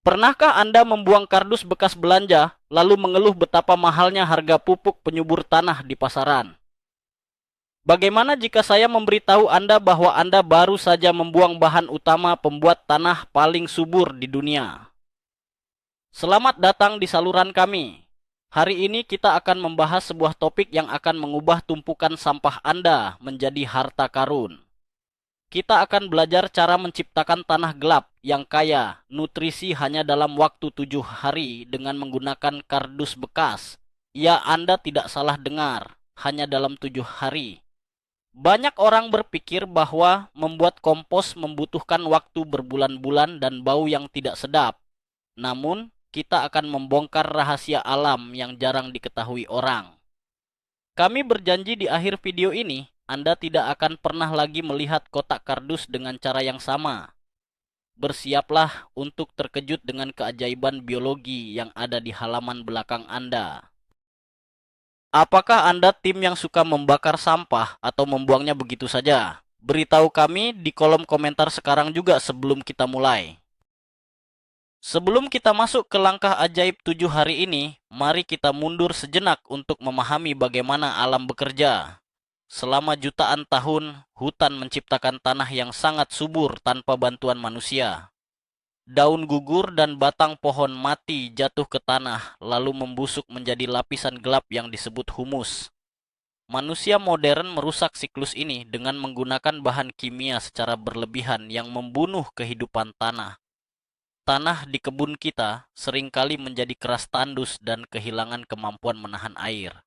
Pernahkah Anda membuang kardus bekas belanja, lalu mengeluh betapa mahalnya harga pupuk penyubur tanah di pasaran? Bagaimana jika saya memberitahu Anda bahwa Anda baru saja membuang bahan utama pembuat tanah paling subur di dunia? Selamat datang di saluran kami. Hari ini kita akan membahas sebuah topik yang akan mengubah tumpukan sampah Anda menjadi harta karun. Kita akan belajar cara menciptakan tanah gelap yang kaya nutrisi hanya dalam waktu 7 hari dengan menggunakan kardus bekas. Ya, Anda tidak salah dengar, hanya dalam 7 hari. Banyak orang berpikir bahwa membuat kompos membutuhkan waktu berbulan-bulan dan bau yang tidak sedap. Namun, kita akan membongkar rahasia alam yang jarang diketahui orang. Kami berjanji di akhir video ini, Anda tidak akan pernah lagi melihat kotak kardus dengan cara yang sama. Bersiaplah untuk terkejut dengan keajaiban biologi yang ada di halaman belakang Anda. Apakah Anda tim yang suka membakar sampah atau membuangnya begitu saja? Beritahu kami di kolom komentar sekarang juga sebelum kita mulai. Sebelum kita masuk ke langkah ajaib 7 hari ini, mari kita mundur sejenak untuk memahami bagaimana alam bekerja. Selama jutaan tahun, hutan menciptakan tanah yang sangat subur tanpa bantuan manusia. Daun gugur dan batang pohon mati jatuh ke tanah, lalu membusuk menjadi lapisan gelap yang disebut humus. Manusia modern merusak siklus ini dengan menggunakan bahan kimia secara berlebihan yang membunuh kehidupan tanah. Tanah di kebun kita seringkali menjadi keras tandus dan kehilangan kemampuan menahan air.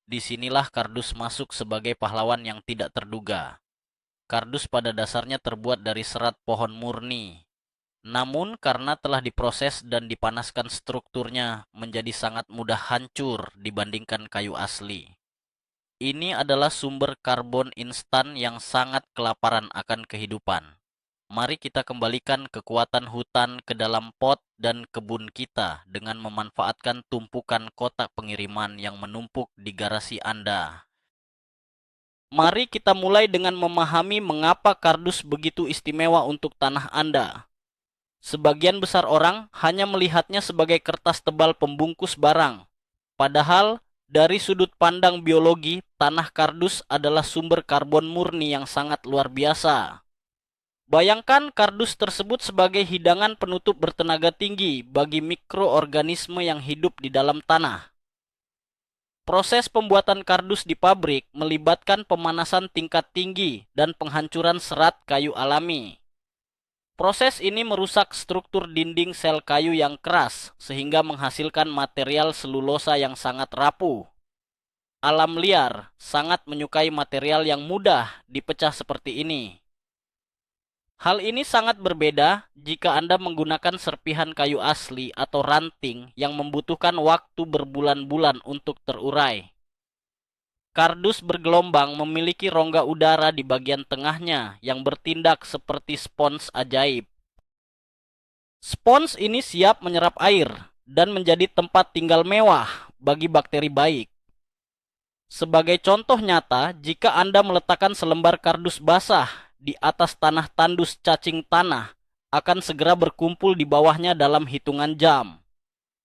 Disinilah kardus masuk sebagai pahlawan yang tidak terduga. Kardus pada dasarnya terbuat dari serat pohon murni. Namun karena telah diproses dan dipanaskan, strukturnya menjadi sangat mudah hancur dibandingkan kayu asli. Ini adalah sumber karbon instan yang sangat kelaparan akan kehidupan. Mari kita kembalikan kekuatan hutan ke dalam pot dan kebun kita dengan memanfaatkan tumpukan kotak pengiriman yang menumpuk di garasi Anda. Mari kita mulai dengan memahami mengapa kardus begitu istimewa untuk tanah Anda. Sebagian besar orang hanya melihatnya sebagai kertas tebal pembungkus barang. Padahal, dari sudut pandang biologi, tanah kardus adalah sumber karbon murni yang sangat luar biasa. Bayangkan kardus tersebut sebagai hidangan penutup bertenaga tinggi bagi mikroorganisme yang hidup di dalam tanah. Proses pembuatan kardus di pabrik melibatkan pemanasan tingkat tinggi dan penghancuran serat kayu alami. Proses ini merusak struktur dinding sel kayu yang keras sehingga menghasilkan material selulosa yang sangat rapuh. Alam liar sangat menyukai material yang mudah dipecah seperti ini. Hal ini sangat berbeda jika Anda menggunakan serpihan kayu asli atau ranting yang membutuhkan waktu berbulan-bulan untuk terurai. Kardus bergelombang memiliki rongga udara di bagian tengahnya yang bertindak seperti spons ajaib. Spons ini siap menyerap air dan menjadi tempat tinggal mewah bagi bakteri baik. Sebagai contoh nyata, jika Anda meletakkan selembar kardus basah di atas tanah tandus cacing tanah, akan segera berkumpul di bawahnya dalam hitungan jam.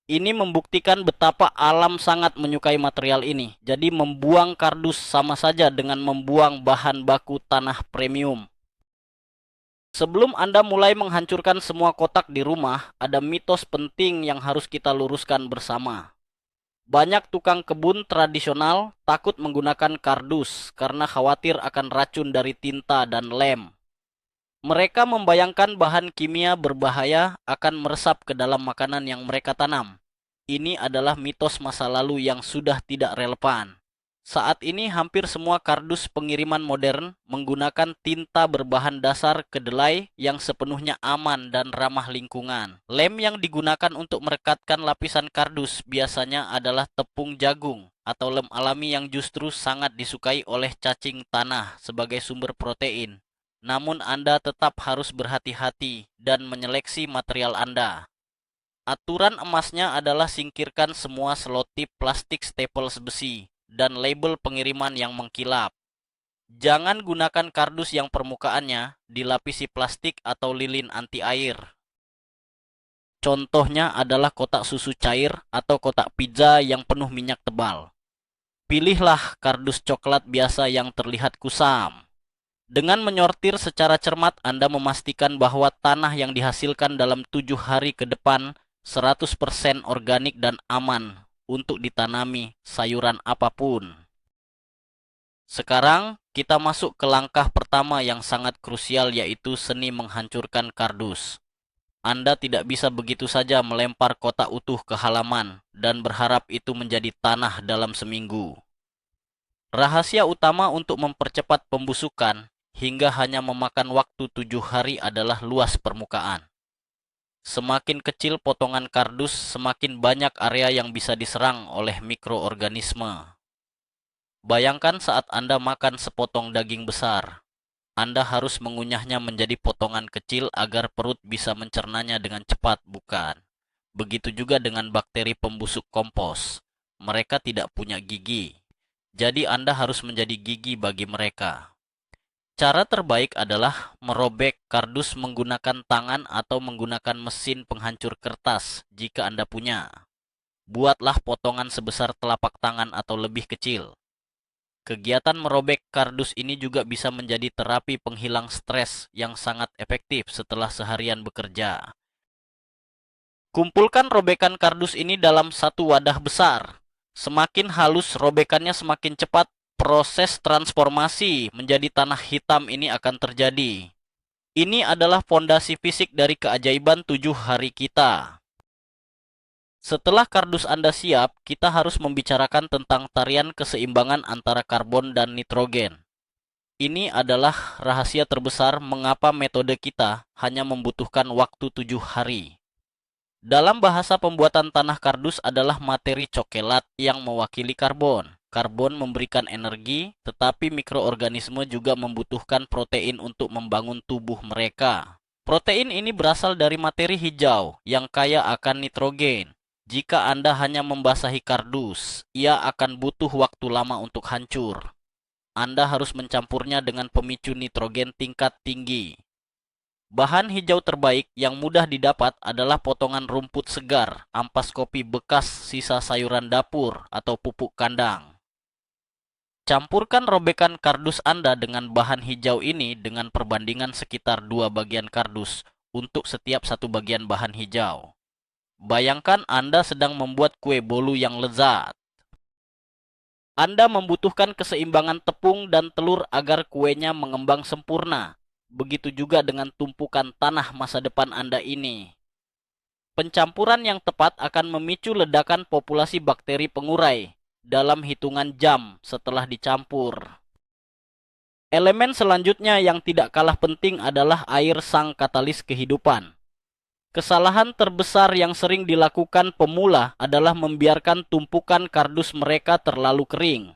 Ini membuktikan betapa alam sangat menyukai material ini. Jadi membuang kardus sama saja dengan membuang bahan baku tanah premium. Sebelum Anda mulai menghancurkan semua kotak di rumah, ada mitos penting yang harus kita luruskan bersama. Banyak tukang kebun tradisional takut menggunakan kardus karena khawatir akan racun dari tinta dan lem. Mereka membayangkan bahan kimia berbahaya akan meresap ke dalam makanan yang mereka tanam. Ini adalah mitos masa lalu yang sudah tidak relevan. Saat ini hampir semua kardus pengiriman modern menggunakan tinta berbahan dasar kedelai yang sepenuhnya aman dan ramah lingkungan. Lem yang digunakan untuk merekatkan lapisan kardus biasanya adalah tepung jagung atau lem alami yang justru sangat disukai oleh cacing tanah sebagai sumber protein. Namun Anda tetap harus berhati-hati dan menyeleksi material Anda. Aturan emasnya adalah singkirkan semua selotip plastik staples besi dan label pengiriman yang mengkilap. Jangan gunakan kardus yang permukaannya dilapisi plastik atau lilin anti air. Contohnya adalah kotak susu cair atau kotak pizza yang penuh minyak tebal. Pilihlah kardus coklat biasa yang terlihat kusam. Dengan menyortir secara cermat, Anda memastikan bahwa tanah yang dihasilkan dalam 7 hari ke depan 100% organik dan aman untuk ditanami sayuran apapun. Sekarang, kita masuk ke langkah pertama yang sangat krusial, yaitu seni menghancurkan kardus. Anda tidak bisa begitu saja melempar kotak utuh ke halaman dan berharap itu menjadi tanah dalam seminggu. Rahasia utama untuk mempercepat pembusukan hingga hanya memakan waktu 7 hari adalah luas permukaan. Semakin kecil potongan kardus, semakin banyak area yang bisa diserang oleh mikroorganisme. Bayangkan saat Anda makan sepotong daging besar. Anda harus mengunyahnya menjadi potongan kecil agar perut bisa mencernanya dengan cepat, bukan? Begitu juga dengan bakteri pembusuk kompos. Mereka tidak punya gigi. Jadi Anda harus menjadi gigi bagi mereka. Cara terbaik adalah merobek kardus menggunakan tangan atau menggunakan mesin penghancur kertas jika Anda punya. Buatlah potongan sebesar telapak tangan atau lebih kecil. Kegiatan merobek kardus ini juga bisa menjadi terapi penghilang stres yang sangat efektif setelah seharian bekerja. Kumpulkan robekan kardus ini dalam satu wadah besar. Semakin halus robekannya, semakin cepat proses transformasi menjadi tanah hitam ini akan terjadi. Ini adalah fondasi fisik dari keajaiban 7 hari kita. Setelah kardus Anda siap, kita harus membicarakan tentang tarian keseimbangan antara karbon dan nitrogen. Ini adalah rahasia terbesar mengapa metode kita hanya membutuhkan waktu 7 hari. Dalam bahasa pembuatan tanah kardus adalah materi cokelat yang mewakili karbon. Karbon memberikan energi, tetapi mikroorganisme juga membutuhkan protein untuk membangun tubuh mereka. Protein ini berasal dari materi hijau yang kaya akan nitrogen. Jika Anda hanya membasahi kardus, ia akan butuh waktu lama untuk hancur. Anda harus mencampurnya dengan pemicu nitrogen tingkat tinggi. Bahan hijau terbaik yang mudah didapat adalah potongan rumput segar, ampas kopi bekas, sisa sayuran dapur, atau pupuk kandang. Campurkan robekan kardus Anda dengan bahan hijau ini dengan perbandingan sekitar 2 bagian kardus untuk setiap 1 bagian bahan hijau. Bayangkan Anda sedang membuat kue bolu yang lezat. Anda membutuhkan keseimbangan tepung dan telur agar kuenya mengembang sempurna. Begitu juga dengan tumpukan tanah masa depan Anda ini. Pencampuran yang tepat akan memicu ledakan populasi bakteri pengurai dalam hitungan jam setelah dicampur. Elemen selanjutnya yang tidak kalah penting adalah air, sang katalis kehidupan. Kesalahan terbesar yang sering dilakukan pemula adalah membiarkan tumpukan kardus mereka terlalu kering.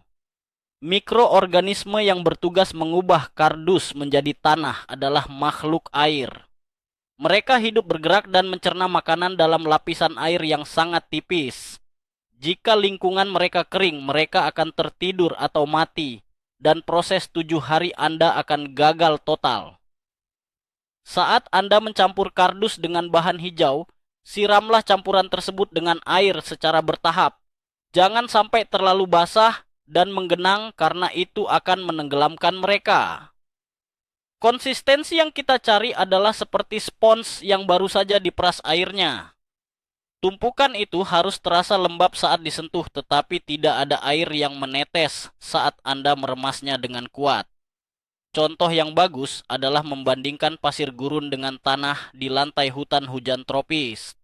Mikroorganisme yang bertugas mengubah kardus menjadi tanah adalah makhluk air. Mereka hidup, bergerak, dan mencerna makanan dalam lapisan air yang sangat tipis. Jika lingkungan mereka kering, mereka akan tertidur atau mati, dan proses 7 hari Anda akan gagal total. Saat Anda mencampur kardus dengan bahan hijau, siramlah campuran tersebut dengan air secara bertahap. Jangan sampai terlalu basah dan menggenang karena itu akan menenggelamkan mereka. Konsistensi yang kita cari adalah seperti spons yang baru saja diperas airnya. Tumpukan itu harus terasa lembab saat disentuh, tetapi tidak ada air yang menetes saat Anda meremasnya dengan kuat. Contoh yang bagus adalah membandingkan pasir gurun dengan tanah di lantai hutan hujan tropis.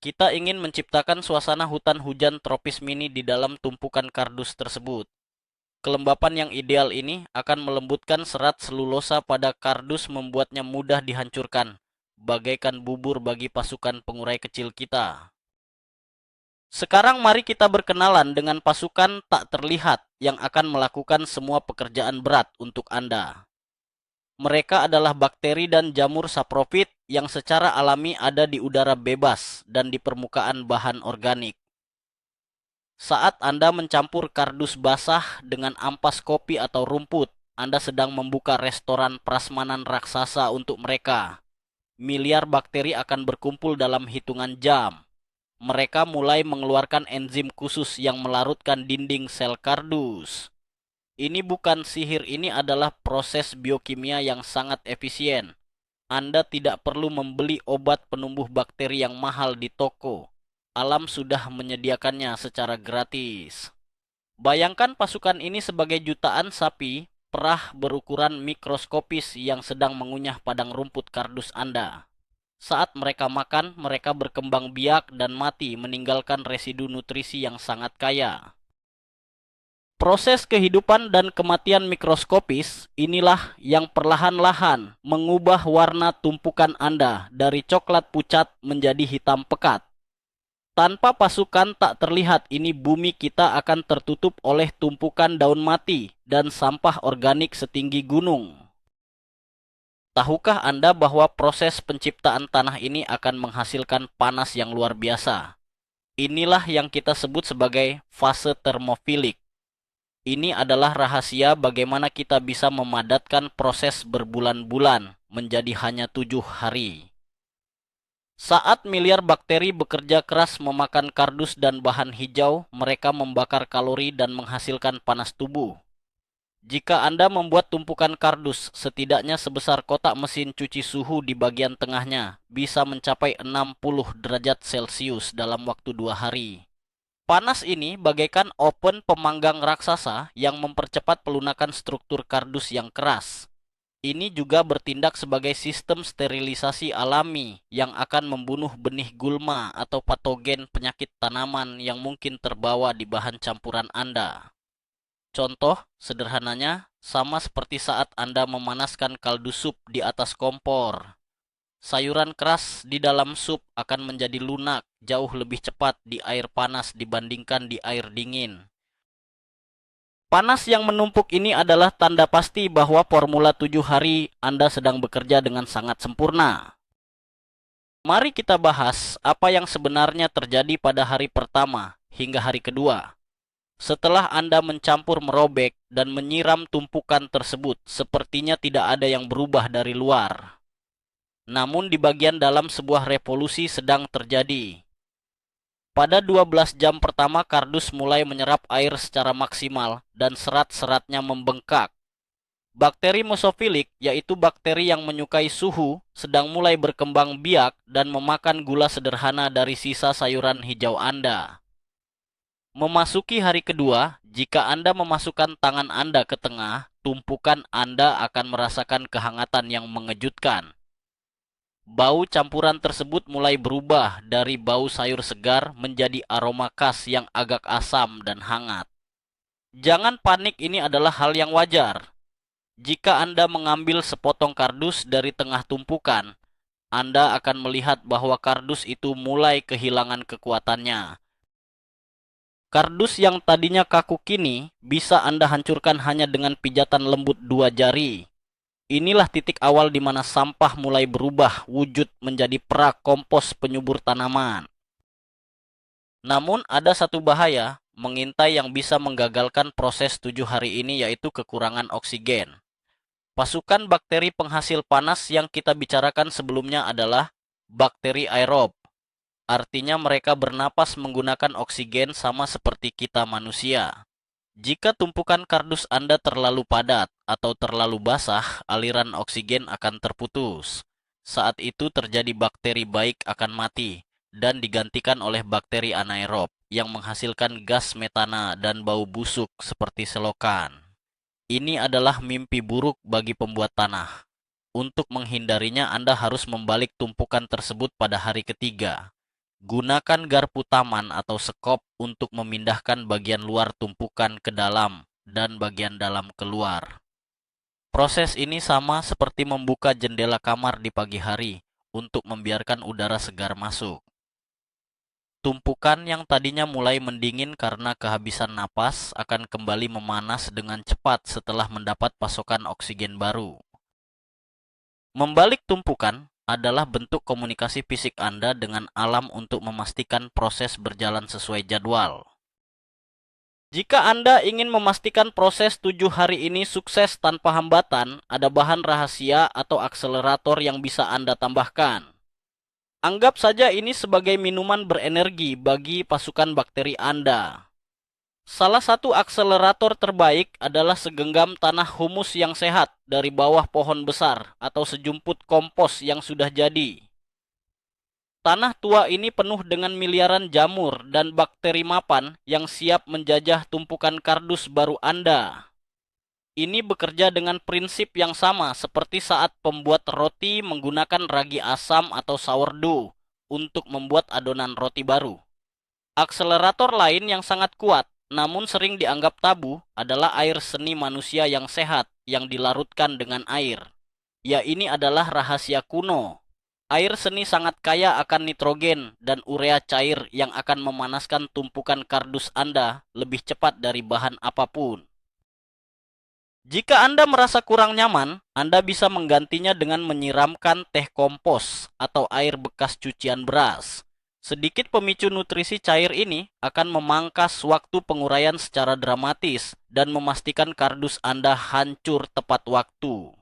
Kita ingin menciptakan suasana hutan hujan tropis mini di dalam tumpukan kardus tersebut. Kelembapan yang ideal ini akan melembutkan serat selulosa pada kardus, membuatnya mudah dihancurkan, bagaikan bubur bagi pasukan pengurai kecil kita. Sekarang mari kita berkenalan dengan pasukan tak terlihat yang akan melakukan semua pekerjaan berat untuk Anda. Mereka adalah bakteri dan jamur saprofit yang secara alami ada di udara bebas dan di permukaan bahan organik. Saat Anda mencampur kardus basah dengan ampas kopi atau rumput, Anda sedang membuka restoran prasmanan raksasa untuk mereka. miliar bakteri akan berkumpul dalam hitungan jam. Mereka mulai mengeluarkan enzim khusus yang melarutkan dinding sel kardus. Ini bukan sihir, ini adalah proses biokimia yang sangat efisien. Anda tidak perlu membeli obat penumbuh bakteri yang mahal di toko. Alam sudah menyediakannya secara gratis. Bayangkan pasukan ini sebagai jutaan sapi perah berukuran mikroskopis yang sedang mengunyah padang rumput kardus Anda. Saat mereka makan, mereka berkembang biak dan mati, meninggalkan residu nutrisi yang sangat kaya. Proses kehidupan dan kematian mikroskopis inilah yang perlahan-lahan mengubah warna tumpukan Anda dari coklat pucat menjadi hitam pekat. Tanpa pasukan tak terlihat ini bumi kita akan tertutup oleh tumpukan daun mati dan sampah organik setinggi gunung. Tahukah Anda bahwa proses penciptaan tanah ini akan menghasilkan panas yang luar biasa? Inilah yang kita sebut sebagai fase termofilik. Ini adalah rahasia bagaimana kita bisa memadatkan proses berbulan-bulan menjadi hanya 7 hari. Saat miliar bakteri bekerja keras memakan kardus dan bahan hijau, mereka membakar kalori dan menghasilkan panas tubuh. Jika Anda membuat tumpukan kardus setidaknya sebesar kotak mesin cuci suhu di bagian tengahnya, bisa mencapai 60 derajat Celcius dalam waktu 2 hari. Panas ini bagaikan oven pemanggang raksasa yang mempercepat pelunakan struktur kardus yang keras. Ini juga bertindak sebagai sistem sterilisasi alami yang akan membunuh benih gulma atau patogen penyakit tanaman yang mungkin terbawa di bahan campuran Anda. Contoh sederhananya sama seperti saat Anda memanaskan kaldu sup di atas kompor. Sayuran keras di dalam sup akan menjadi lunak jauh lebih cepat di air panas dibandingkan di air dingin. Panas yang menumpuk ini adalah tanda pasti bahwa formula 7 hari Anda sedang bekerja dengan sangat sempurna. Mari kita bahas apa yang sebenarnya terjadi pada hari pertama hingga hari kedua. Setelah Anda mencampur, merobek, dan menyiram tumpukan tersebut, sepertinya tidak ada yang berubah dari luar. Namun di bagian dalam sebuah revolusi sedang terjadi. Pada 12 jam pertama kardus mulai menyerap air secara maksimal dan serat-seratnya membengkak. Bakteri mesofilik, yaitu bakteri yang menyukai suhu, sedang mulai berkembang biak dan memakan gula sederhana dari sisa sayuran hijau Anda. Memasuki hari kedua, jika Anda memasukkan tangan Anda ke tengah, tumpukan Anda akan merasakan kehangatan yang mengejutkan. Bau campuran tersebut mulai berubah dari bau sayur segar menjadi aroma khas yang agak asam dan hangat. Jangan panik, ini adalah hal yang wajar. Jika Anda mengambil sepotong kardus dari tengah tumpukan, Anda akan melihat bahwa kardus itu mulai kehilangan kekuatannya. Kardus yang tadinya kaku kini bisa Anda hancurkan hanya dengan pijatan lembut 2 jari. Inilah titik awal di mana sampah mulai berubah wujud menjadi perak kompos penyubur tanaman. Namun ada satu bahaya mengintai yang bisa menggagalkan proses 7 hari ini, yaitu kekurangan oksigen. Pasukan bakteri penghasil panas yang kita bicarakan sebelumnya adalah bakteri aerob. Artinya mereka bernapas menggunakan oksigen sama seperti kita manusia. Jika tumpukan kardus Anda terlalu padat atau terlalu basah, aliran oksigen akan terputus. Saat itu terjadi bakteri baik akan mati dan digantikan oleh bakteri anaerob yang menghasilkan gas metana dan bau busuk seperti selokan. Ini adalah mimpi buruk bagi pembuat tanah. Untuk menghindarinya, Anda harus membalik tumpukan tersebut pada hari ketiga. Gunakan garpu taman atau sekop untuk memindahkan bagian luar tumpukan ke dalam dan bagian dalam keluar. Proses ini sama seperti membuka jendela kamar di pagi hari untuk membiarkan udara segar masuk. Tumpukan yang tadinya mulai mendingin karena kehabisan napas akan kembali memanas dengan cepat setelah mendapat pasokan oksigen baru. Membalik tumpukan adalah bentuk komunikasi fisik Anda dengan alam untuk memastikan proses berjalan sesuai jadwal. Jika Anda ingin memastikan proses 7 hari ini sukses tanpa hambatan, ada bahan rahasia atau akselerator yang bisa Anda tambahkan. Anggap saja ini sebagai minuman berenergi bagi pasukan bakteri Anda. Salah satu akselerator terbaik adalah segenggam tanah humus yang sehat dari bawah pohon besar atau sejumput kompos yang sudah jadi. Tanah tua ini penuh dengan miliaran jamur dan bakteri mapan yang siap menjajah tumpukan kardus baru Anda. Ini bekerja dengan prinsip yang sama seperti saat pembuat roti menggunakan ragi asam atau sourdough untuk membuat adonan roti baru. Akselerator lain yang sangat kuat, namun sering dianggap tabu, adalah air seni manusia yang sehat yang dilarutkan dengan air. Ya, ini adalah rahasia kuno. Air seni sangat kaya akan nitrogen dan urea cair yang akan memanaskan tumpukan kardus Anda lebih cepat dari bahan apapun. Jika Anda merasa kurang nyaman, Anda bisa menggantinya dengan menyiramkan teh kompos atau air bekas cucian beras. Sedikit pemicu nutrisi cair ini akan memangkas waktu penguraian secara dramatis dan memastikan kardus Anda hancur tepat waktu.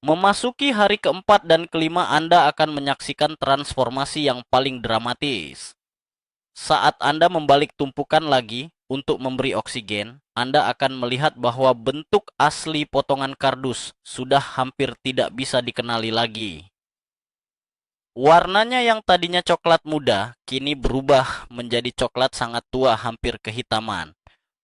Memasuki hari keempat dan kelima, Anda akan menyaksikan transformasi yang paling dramatis. Saat Anda membalik tumpukan lagi untuk memberi oksigen, Anda akan melihat bahwa bentuk asli potongan kardus sudah hampir tidak bisa dikenali lagi. Warnanya yang tadinya coklat muda, kini berubah menjadi coklat sangat tua hampir kehitaman.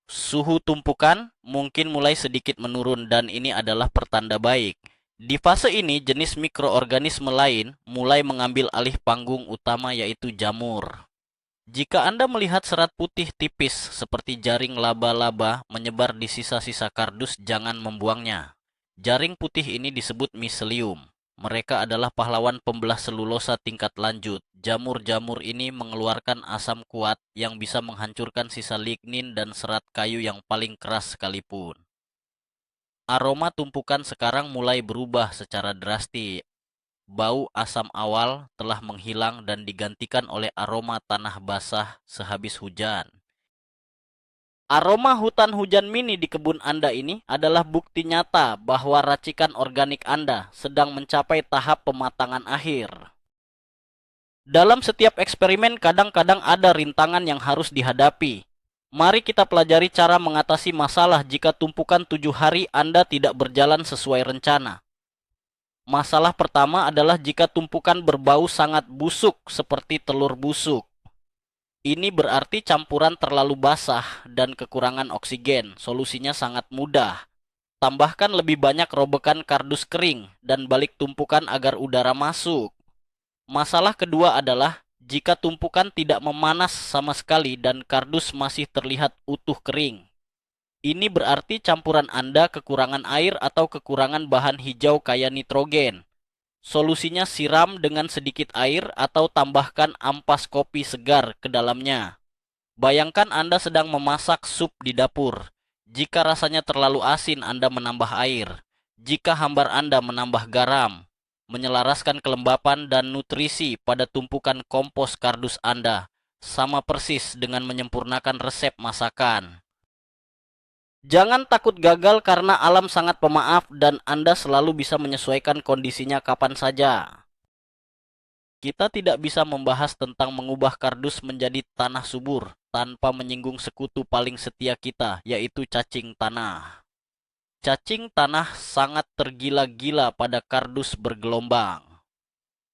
Suhu tumpukan mungkin mulai sedikit menurun dan ini adalah pertanda baik. Di fase ini, jenis mikroorganisme lain mulai mengambil alih panggung utama yaitu jamur. Jika Anda melihat serat putih tipis seperti jaring laba-laba menyebar di sisa-sisa kardus, jangan membuangnya. Jaring putih ini disebut miselium. Mereka adalah pahlawan pembelah selulosa tingkat lanjut. Jamur-jamur ini mengeluarkan asam kuat yang bisa menghancurkan sisa lignin dan serat kayu yang paling keras sekalipun. Aroma tumpukan sekarang mulai berubah secara drastis. Bau asam awal telah menghilang dan digantikan oleh aroma tanah basah sehabis hujan. Aroma hutan hujan mini di kebun Anda ini adalah bukti nyata bahwa racikan organik Anda sedang mencapai tahap pematangan akhir. Dalam setiap eksperimen kadang-kadang ada rintangan yang harus dihadapi. Mari kita pelajari cara mengatasi masalah jika tumpukan 7 hari Anda tidak berjalan sesuai rencana. Masalah pertama adalah jika tumpukan berbau sangat busuk seperti telur busuk. Ini berarti campuran terlalu basah dan kekurangan oksigen. Solusinya sangat mudah. Tambahkan lebih banyak robekan kardus kering dan balik tumpukan agar udara masuk. Masalah kedua adalah jika tumpukan tidak memanas sama sekali dan kardus masih terlihat utuh kering. Ini berarti campuran Anda kekurangan air atau kekurangan bahan hijau kaya nitrogen. Solusinya siram dengan sedikit air atau tambahkan ampas kopi segar ke dalamnya. Bayangkan Anda sedang memasak sup di dapur. Jika rasanya terlalu asin, Anda menambah air. Jika hambar Anda menambah garam. Menyelaraskan kelembapan dan nutrisi pada tumpukan kompos kardus Anda. Sama persis dengan menyempurnakan resep masakan. Jangan takut gagal karena alam sangat pemaaf dan Anda selalu bisa menyesuaikan kondisinya kapan saja. Kita tidak bisa membahas tentang mengubah kardus menjadi tanah subur tanpa menyinggung sekutu paling setia kita, yaitu cacing tanah. Cacing tanah sangat tergila-gila pada kardus bergelombang.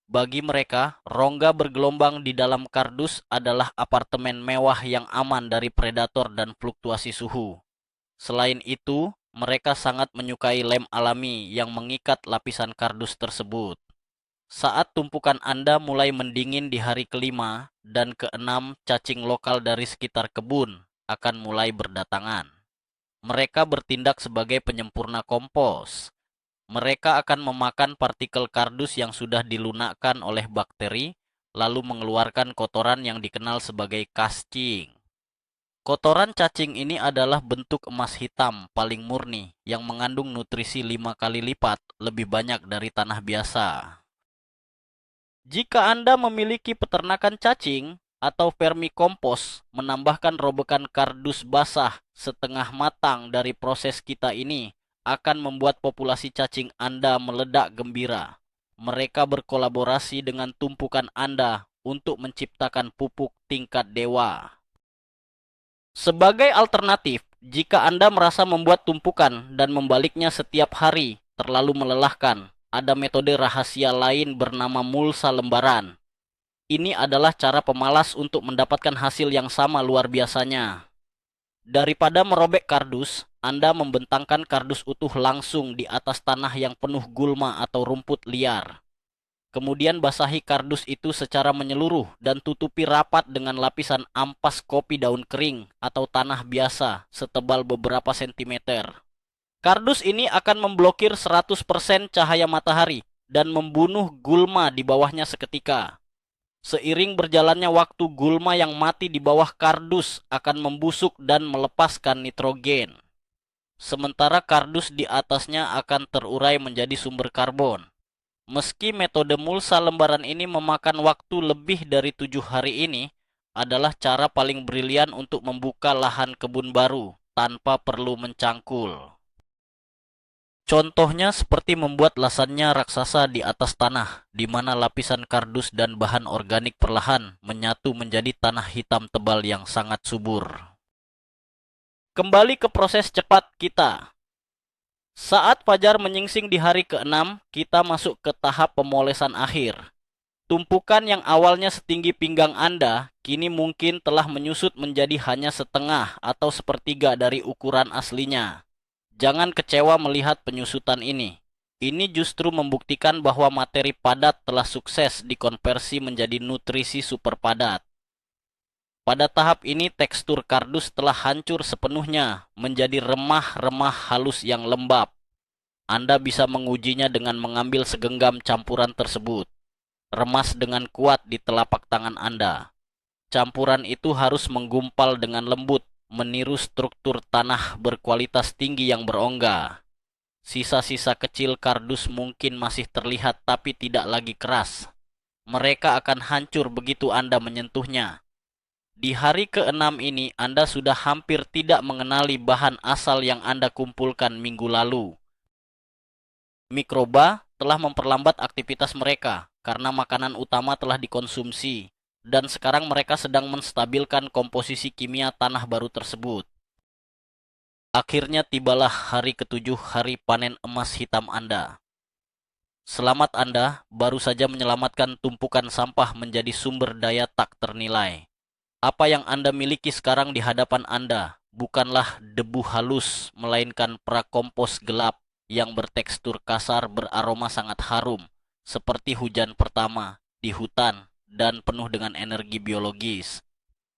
Bagi mereka, rongga bergelombang di dalam kardus adalah apartemen mewah yang aman dari predator dan fluktuasi suhu. Selain itu, mereka sangat menyukai lem alami yang mengikat lapisan kardus tersebut. Saat tumpukan Anda mulai mendingin di hari kelima dan keenam, cacing lokal dari sekitar kebun akan mulai berdatangan. Mereka bertindak sebagai penyempurna kompos. Mereka akan memakan partikel kardus yang sudah dilunakkan oleh bakteri, lalu mengeluarkan kotoran yang dikenal sebagai kascing. Kotoran cacing ini adalah bentuk emas hitam paling murni yang mengandung nutrisi 5 kali lipat lebih banyak dari tanah biasa. Jika Anda memiliki peternakan cacing, atau vermikompos menambahkan robekan kardus basah setengah matang dari proses kita ini akan membuat populasi cacing Anda meledak gembira. Mereka berkolaborasi dengan tumpukan Anda untuk menciptakan pupuk tingkat dewa. Sebagai alternatif, jika Anda merasa membuat tumpukan dan membaliknya setiap hari terlalu melelahkan, ada metode rahasia lain bernama mulsa lembaran. Ini adalah cara pemalas untuk mendapatkan hasil yang sama luar biasanya. Daripada merobek kardus, Anda membentangkan kardus utuh langsung di atas tanah yang penuh gulma atau rumput liar. Kemudian basahi kardus itu secara menyeluruh dan tutupi rapat dengan lapisan ampas kopi daun kering atau tanah biasa setebal beberapa sentimeter. Kardus ini akan memblokir 100% cahaya matahari dan membunuh gulma di bawahnya seketika. Seiring berjalannya waktu, gulma yang mati di bawah kardus akan membusuk dan melepaskan nitrogen. Sementara kardus di atasnya akan terurai menjadi sumber karbon. Meski metode mulsa lembaran ini memakan waktu lebih dari 7 hari, ini adalah cara paling brilian untuk membuka lahan kebun baru tanpa perlu mencangkul. Contohnya seperti membuat lasanya raksasa di atas tanah, di mana lapisan kardus dan bahan organik perlahan menyatu menjadi tanah hitam tebal yang sangat subur. Kembali ke proses cepat kita. Saat fajar menyingsing di hari ke-6, kita masuk ke tahap pemolesan akhir. Tumpukan yang awalnya setinggi pinggang Anda, kini mungkin telah menyusut menjadi hanya setengah atau sepertiga dari ukuran aslinya. Jangan kecewa melihat penyusutan ini. Ini justru membuktikan bahwa materi padat telah sukses dikonversi menjadi nutrisi super padat. Pada tahap ini tekstur kardus telah hancur sepenuhnya menjadi remah-remah halus yang lembab. Anda bisa mengujinya dengan mengambil segenggam campuran tersebut. Remas dengan kuat di telapak tangan Anda. Campuran itu harus menggumpal dengan lembut, meniru struktur tanah berkualitas tinggi yang berongga. Sisa-sisa kecil kardus mungkin masih terlihat tapi tidak lagi keras. Mereka akan hancur begitu Anda menyentuhnya. Di hari ke-6 ini Anda sudah hampir tidak mengenali bahan asal yang Anda kumpulkan minggu lalu. Mikroba telah memperlambat aktivitas mereka karena makanan utama telah dikonsumsi. Dan sekarang mereka sedang menstabilkan komposisi kimia tanah baru tersebut. Akhirnya tibalah hari ke-7, hari panen emas hitam Anda. Selamat, Anda baru saja menyelamatkan tumpukan sampah menjadi sumber daya tak ternilai. Apa yang Anda miliki sekarang di hadapan Anda bukanlah debu halus, melainkan prakompos gelap yang bertekstur kasar, beraroma sangat harum, seperti hujan pertama di hutan, dan penuh dengan energi biologis.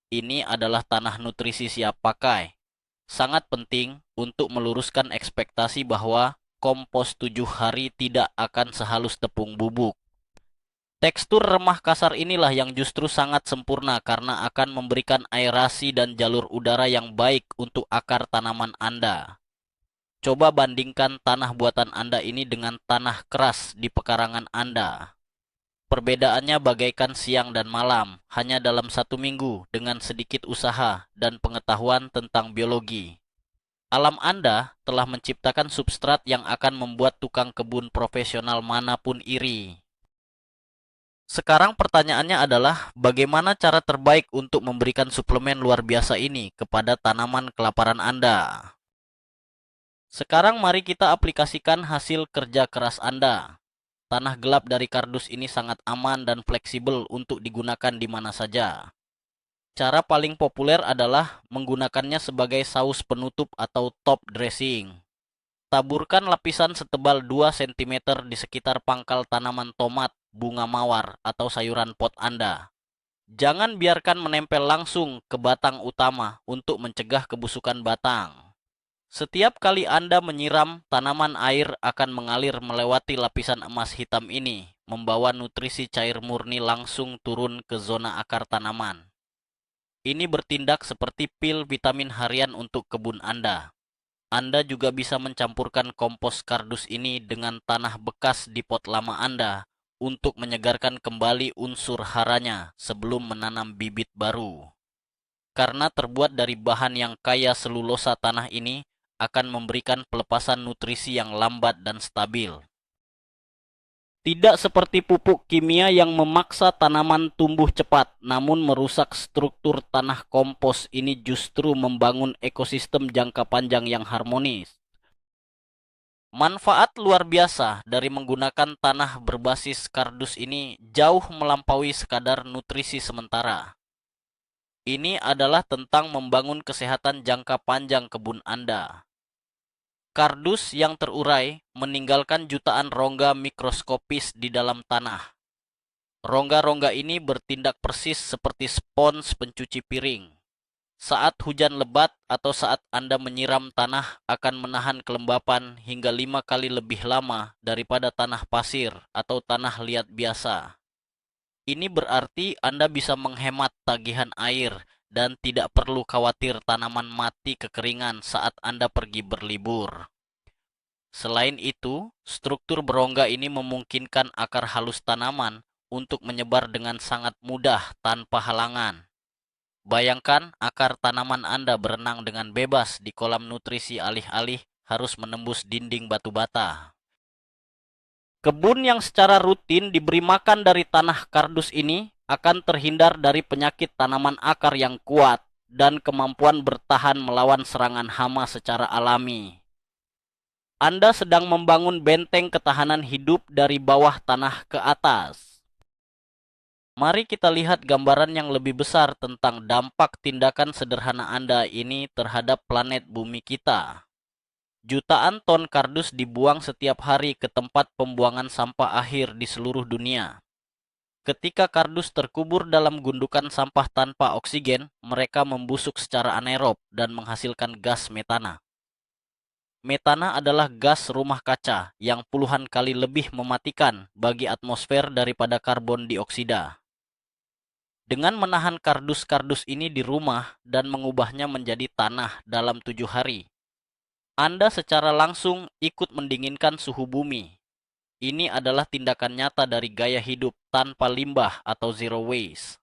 Ini adalah tanah nutrisi siap pakai. Sangat penting untuk meluruskan ekspektasi bahwa kompos 7 hari tidak akan sehalus tepung bubuk. Tekstur remah kasar inilah yang justru sangat sempurna karena akan memberikan aerasi dan jalur udara yang baik untuk akar tanaman Anda. Coba bandingkan tanah buatan Anda ini dengan tanah keras di pekarangan Anda. Perbedaannya bagaikan siang dan malam, hanya dalam 1 minggu dengan sedikit usaha dan pengetahuan tentang biologi. Alam Anda telah menciptakan substrat yang akan membuat tukang kebun profesional manapun iri. Sekarang pertanyaannya adalah, bagaimana cara terbaik untuk memberikan suplemen luar biasa ini kepada tanaman kelaparan Anda? Sekarang mari kita aplikasikan hasil kerja keras Anda. Tanah gelap dari kardus ini sangat aman dan fleksibel untuk digunakan di mana saja. Cara paling populer adalah menggunakannya sebagai saus penutup atau top dressing. Taburkan lapisan setebal 2 cm di sekitar pangkal tanaman tomat, bunga mawar, atau sayuran pot Anda. Jangan biarkan menempel langsung ke batang utama untuk mencegah kebusukan batang. Setiap kali Anda menyiram, tanaman air akan mengalir melewati lapisan emas hitam ini, membawa nutrisi cair murni langsung turun ke zona akar tanaman. Ini bertindak seperti pil vitamin harian untuk kebun Anda. Anda juga bisa mencampurkan kompos kardus ini dengan tanah bekas di pot lama Anda untuk menyegarkan kembali unsur haranya sebelum menanam bibit baru. Karena terbuat dari bahan yang kaya selulosa, tanah ini akan memberikan pelepasan nutrisi yang lambat dan stabil. Tidak seperti pupuk kimia yang memaksa tanaman tumbuh cepat, namun merusak struktur tanah. Kompos ini justru membangun ekosistem jangka panjang yang harmonis. Manfaat luar biasa dari menggunakan tanah berbasis kardus ini jauh melampaui sekadar nutrisi sementara. Ini adalah tentang membangun kesehatan jangka panjang kebun Anda. Kardus yang terurai meninggalkan jutaan rongga mikroskopis di dalam tanah. Rongga-rongga ini bertindak persis seperti spons pencuci piring. Saat hujan lebat atau saat Anda menyiram tanah akan menahan kelembapan hingga 5 kali lebih lama daripada tanah pasir atau tanah liat biasa. Ini berarti Anda bisa menghemat tagihan air dan tidak perlu khawatir tanaman mati kekeringan saat Anda pergi berlibur. Selain itu, struktur berongga ini memungkinkan akar halus tanaman untuk menyebar dengan sangat mudah tanpa halangan. Bayangkan akar tanaman Anda berenang dengan bebas di kolam nutrisi alih-alih harus menembus dinding batu bata. Kebun yang secara rutin diberi makan dari tanah kardus ini akan terhindar dari penyakit tanaman akar yang kuat dan kemampuan bertahan melawan serangan hama secara alami. Anda sedang membangun benteng ketahanan hidup dari bawah tanah ke atas. Mari kita lihat gambaran yang lebih besar tentang dampak tindakan sederhana Anda ini terhadap planet bumi kita. Jutaan ton kardus dibuang setiap hari ke tempat pembuangan sampah akhir di seluruh dunia. Ketika kardus terkubur dalam gundukan sampah tanpa oksigen, mereka membusuk secara anaerob dan menghasilkan gas metana. Metana adalah gas rumah kaca yang puluhan kali lebih mematikan bagi atmosfer daripada karbon dioksida. Dengan menahan kardus-kardus ini di rumah dan mengubahnya menjadi tanah dalam 7 hari, Anda secara langsung ikut mendinginkan suhu bumi. Ini adalah tindakan nyata dari gaya hidup tanpa limbah atau zero waste.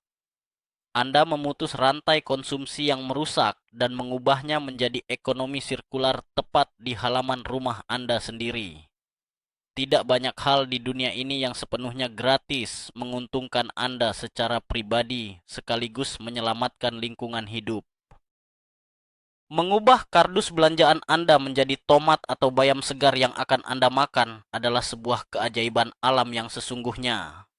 Anda memutus rantai konsumsi yang merusak dan mengubahnya menjadi ekonomi sirkular tepat di halaman rumah Anda sendiri. Tidak banyak hal di dunia ini yang sepenuhnya gratis menguntungkan Anda secara pribadi sekaligus menyelamatkan lingkungan hidup. Mengubah kardus belanjaan Anda menjadi tomat atau bayam segar yang akan Anda makan adalah sebuah keajaiban alam yang sesungguhnya.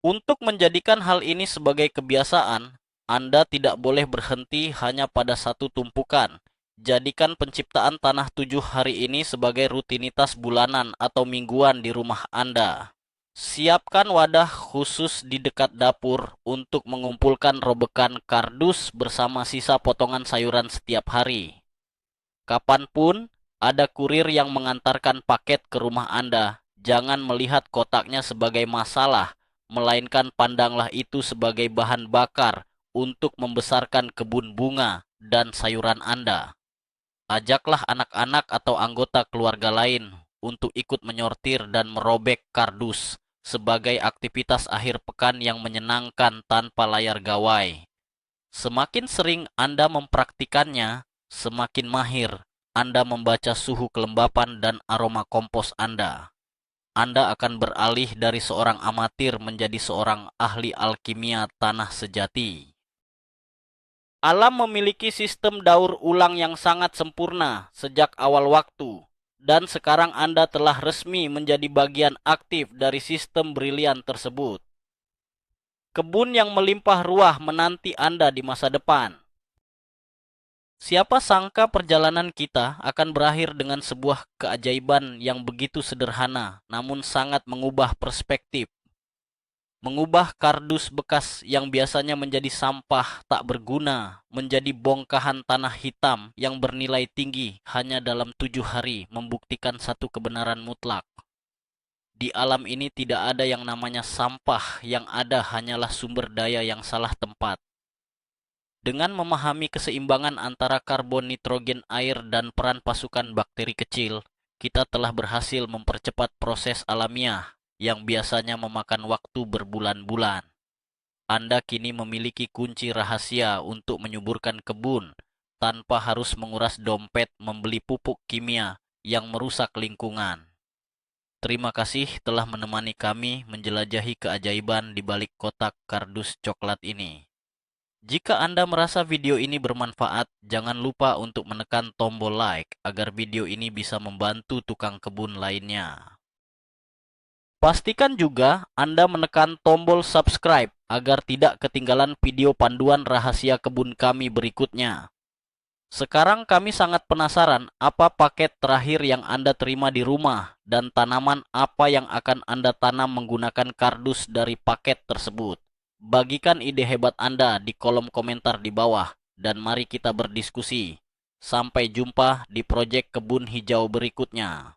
Untuk menjadikan hal ini sebagai kebiasaan, Anda tidak boleh berhenti hanya pada satu tumpukan. Jadikan penciptaan tanah 7 hari ini sebagai rutinitas bulanan atau mingguan di rumah Anda. Siapkan wadah khusus di dekat dapur untuk mengumpulkan robekan kardus bersama sisa potongan sayuran setiap hari. Kapanpun ada kurir yang mengantarkan paket ke rumah Anda, jangan melihat kotaknya sebagai masalah, melainkan pandanglah itu sebagai bahan bakar untuk membesarkan kebun bunga dan sayuran Anda. Ajaklah anak-anak atau anggota keluarga lain untuk ikut menyortir dan merobek kardus sebagai aktivitas akhir pekan yang menyenangkan tanpa layar gawai. Semakin sering Anda mempraktikannya, semakin mahir Anda membaca suhu kelembapan dan aroma kompos Anda. Anda akan beralih dari seorang amatir menjadi seorang ahli alkimia tanah sejati. Alam memiliki sistem daur ulang yang sangat sempurna sejak awal waktu, dan sekarang Anda telah resmi menjadi bagian aktif dari sistem brilian tersebut. Kebun yang melimpah ruah menanti Anda di masa depan. Siapa sangka perjalanan kita akan berakhir dengan sebuah keajaiban yang begitu sederhana, namun sangat mengubah perspektif. Mengubah kardus bekas yang biasanya menjadi sampah tak berguna, menjadi bongkahan tanah hitam yang bernilai tinggi hanya dalam 7 hari membuktikan satu kebenaran mutlak. Di alam ini tidak ada yang namanya sampah, yang ada hanyalah sumber daya yang salah tempat. Dengan memahami keseimbangan antara karbon, nitrogen, air, dan peran pasukan bakteri kecil, kita telah berhasil mempercepat proses alamiah yang biasanya memakan waktu berbulan-bulan. Anda kini memiliki kunci rahasia untuk menyuburkan kebun tanpa harus menguras dompet membeli pupuk kimia yang merusak lingkungan. Terima kasih telah menemani kami menjelajahi keajaiban di balik kotak kardus coklat ini. Jika Anda merasa video ini bermanfaat, jangan lupa untuk menekan tombol like agar video ini bisa membantu tukang kebun lainnya. Pastikan juga Anda menekan tombol subscribe agar tidak ketinggalan video panduan rahasia kebun kami berikutnya. Sekarang kami sangat penasaran apa paket terakhir yang Anda terima di rumah dan tanaman apa yang akan Anda tanam menggunakan kardus dari paket tersebut. Bagikan ide hebat Anda di kolom komentar di bawah dan mari kita berdiskusi. Sampai jumpa di proyek kebun hijau berikutnya.